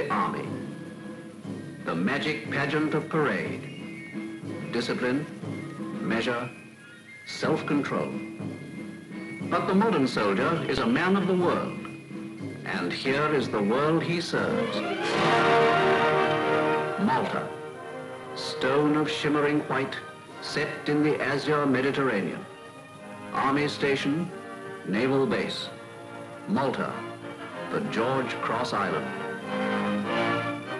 the Army, the magic pageant of parade, discipline, measure, self-control. But the modern soldier is a man of the world, and here is the world he serves. Malta, stone of shimmering white, set in the azure Mediterranean. Army station, naval base. Malta, the George Cross Island.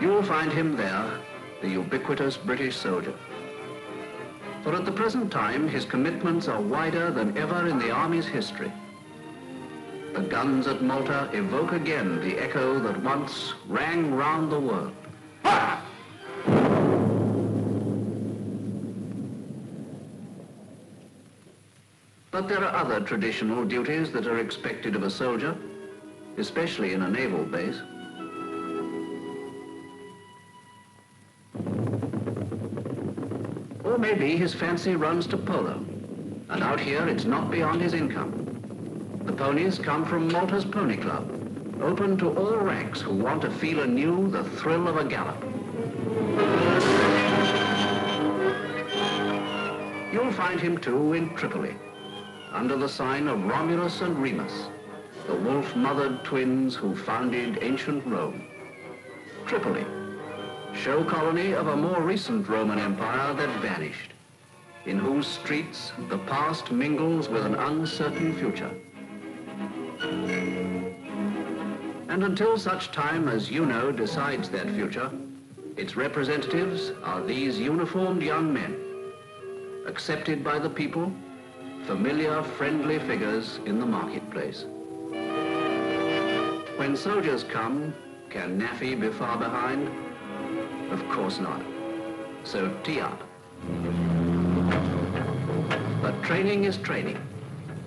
You will find him there, the ubiquitous British soldier. For at the present time, his commitments are wider than ever in the Army's history. The guns at Malta evoke again the echo that once rang round the world. Ha! But there are other traditional duties that are expected of a soldier, especially in a naval base. Or maybe his fancy runs to polo, and out here it's not beyond his income. The ponies come from Malta's Pony Club, open to all ranks who want to feel anew the thrill of a gallop. You'll find him too in Tripoli, under the sign of Romulus and Remus, the wolf-mothered twins who founded ancient Rome. Tripoli, show colony of a more recent Roman Empire that vanished, in whose streets the past mingles with an uncertain future. And until such time as UNO decides that future, its representatives are these uniformed young men, accepted by the people, familiar, friendly figures in the marketplace. When soldiers come, can NAFI be far behind? Of course not. So tee up. But training is training.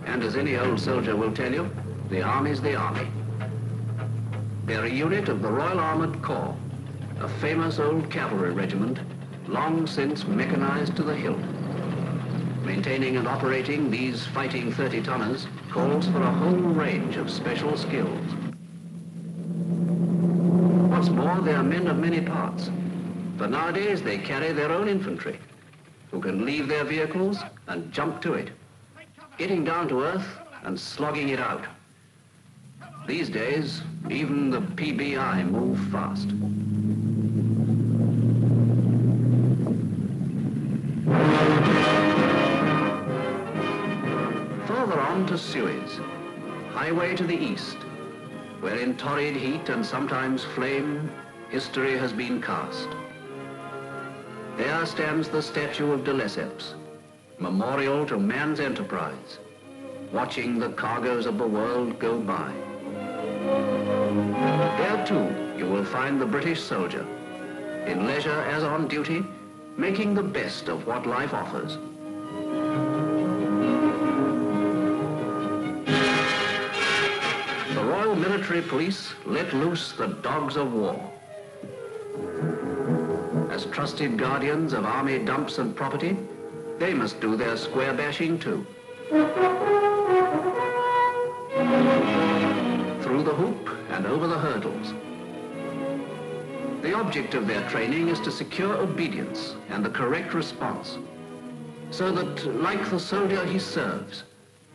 And as any old soldier will tell you, the Army's the Army. They're a unit of the Royal Armoured Corps, a famous old cavalry regiment, long since mechanized to the hilt. Maintaining and operating these fighting 30-tonners calls for a whole range of special skills. What's more, they are men of many parts. For nowadays, they carry their own infantry, who can leave their vehicles and jump to it, getting down to earth and slogging it out. These days, even the PBI move fast. Further on to Suez, highway to the east, where in torrid heat and sometimes flame, history has been cast. There stands the statue of de Lesseps, memorial to man's enterprise, watching the cargoes of the world go by. There too you will find the British soldier, in leisure as on duty, making the best of what life offers. The Royal Military Police let loose the dogs of war. As trusted guardians of army dumps and property, they must do their square bashing too. Through the hoop and over the hurdles. The object of their training is to secure obedience and the correct response, so that, like the soldier he serves,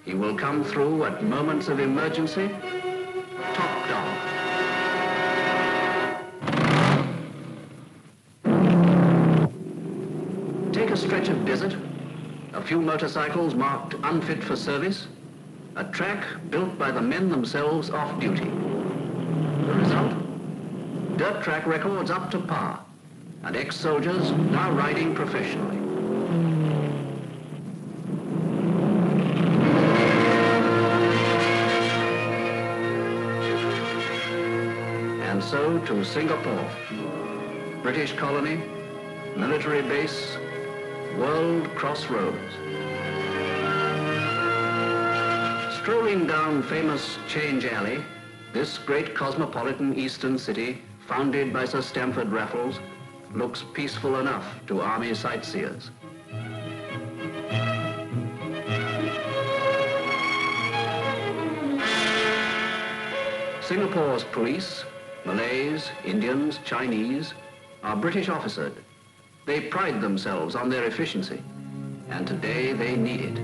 he will come through at moments of emergency, top dog. Take a stretch of desert, a few motorcycles marked unfit for service, a track built by the men themselves off duty. The result? Dirt track records up to par, and ex-soldiers now riding professionally. And so to Singapore, British colony, military base, world crossroads. Strolling down famous Change Alley, this great cosmopolitan eastern city, founded by Sir Stamford Raffles, looks peaceful enough to army sightseers. Singapore's police, Malays, Indians, Chinese are British officered. They pride themselves on their efficiency, and today they need it.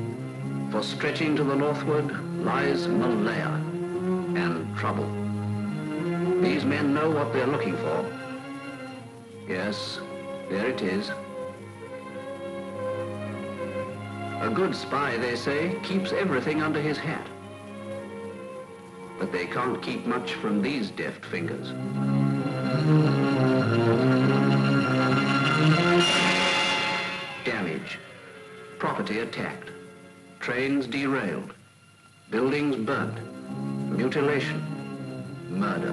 For stretching to the northward lies Malaya and trouble. These men know what they're looking for. Yes, there it is. A good spy, they say, keeps everything under his hat. But they can't keep much from these deft fingers. Damage, property attacked, trains derailed, buildings burnt, mutilation, murder.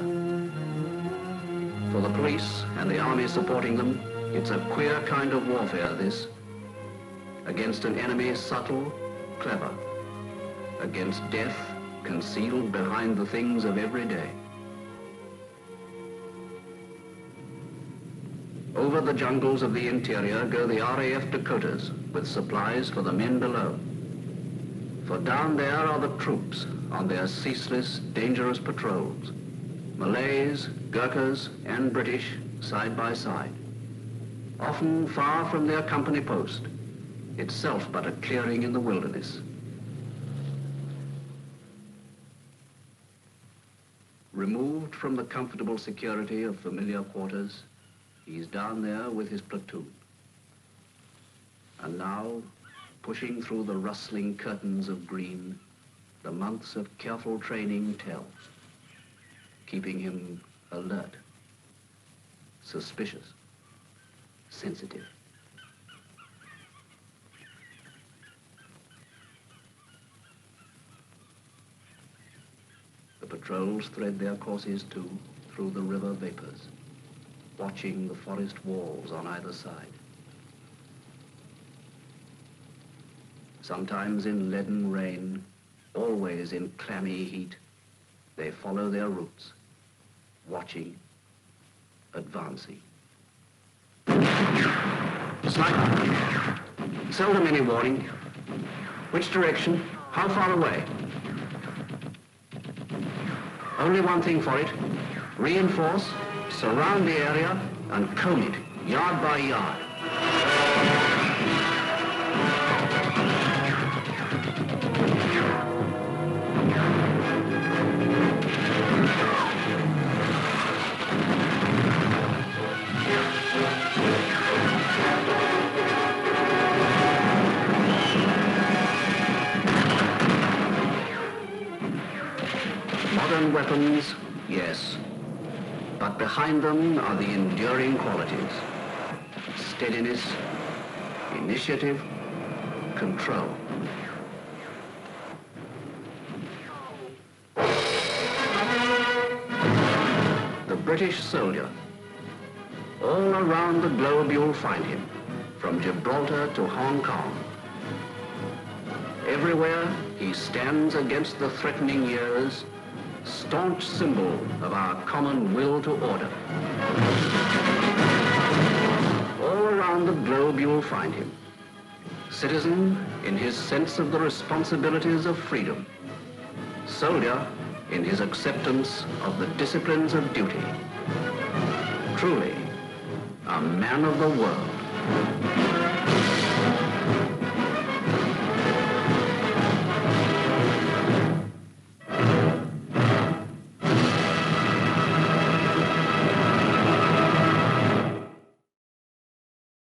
For the police and the army supporting them, it's a queer kind of warfare, this. Against an enemy subtle, clever. Against death concealed behind the things of every day. Over the jungles of the interior go the RAF Dakotas with supplies for the men below. For down there are the troops on their ceaseless, dangerous patrols. Malays, Gurkhas, and British side by side. Often far from their company post, itself but a clearing in the wilderness. Removed from the comfortable security of familiar quarters, he's down there with his platoon. And now, pushing through the rustling curtains of green, the months of careful training tell, keeping him alert, suspicious, sensitive. The patrols thread their courses too through the river vapors, watching the forest walls on either side. Sometimes in leaden rain, always in clammy heat, they follow their routes, watching, advancing. Sniper. Seldom any warning. Which direction? How far away? Only one thing for it. Reinforce, surround the area, and comb it, yard by yard. Modern weapons, yes, but behind them are the enduring qualities: steadiness, initiative, control. The British soldier. All around the globe you'll find him, from Gibraltar to Hong Kong. Everywhere he stands against the threatening years, staunch symbol of our common will to order. All around the globe you'll find him, citizen in his sense of the responsibilities of freedom, soldier in his acceptance of the disciplines of duty. Truly, a man of the world.